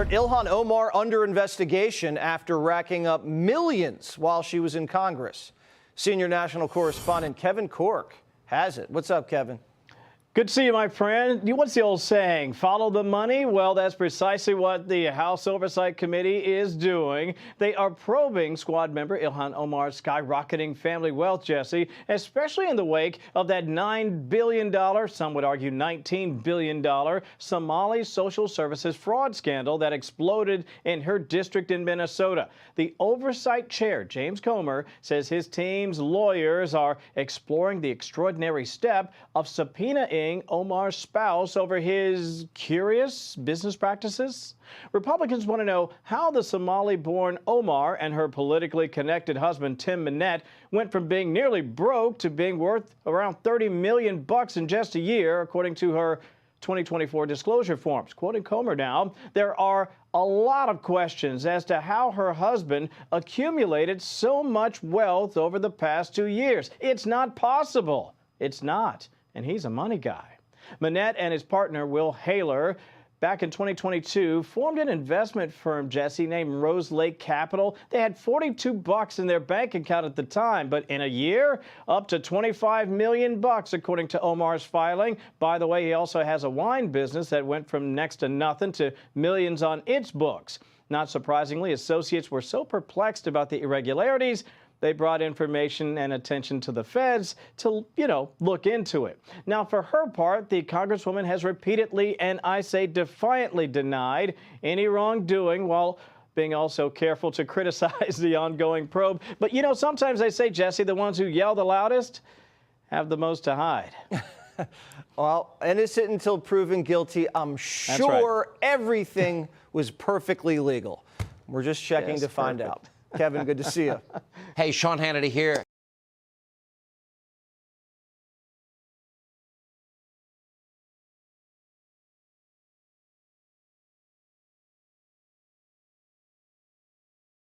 alert, Ilhan Omar under investigation after racking up millions while she was in Congress. Senior national correspondent Kevin Cork has it. What's up, Kevin? Good to see you, my friend. What's the old saying? Follow the money? Well, that's precisely what the House Oversight Committee is doing. They are probing Squad Member Ilhan Omar's skyrocketing family wealth, Jesse, especially in the wake of that $9 billion, some would argue $19 billion, Somali social services fraud scandal that exploded in her district in Minnesota. The Oversight Chair, James Comer, says his team's lawyers are exploring the extraordinary step of subpoenaing Omar's spouse over his curious business practices. Republicans want to know how the Somali-born Omar and her politically connected husband Tom Minnet went from being nearly broke to being worth around $30 million in just a year, according to her 2024 disclosure forms. Quoting Comer now, there are a lot of questions as to how her husband accumulated so much wealth over the past 2 years. It's not possible. It's not. And he's a money guy. Minnet and his partner, Will Haler, back in 2022, formed an investment firm, Jesse, named Rose Lake Capital. They had $42 in their bank account at the time, but in a year, up to $25 million, according to Omar's filing. By the way, he also has a wine business that went from next to nothing to millions on its books. Not surprisingly, associates were so perplexed about the irregularities, they brought information and attention to the feds to, look into it. Now, for her part, the Congresswoman has repeatedly, and I say defiantly, denied any wrongdoing while being also careful to criticize the ongoing probe. But, sometimes they say, Jesse, the ones who yell the loudest have the most to hide. Well, innocent until proven guilty. I'm sure everything was perfectly legal. We're just checking to find out. Kevin, good to see you. Hey, Sean Hannity here.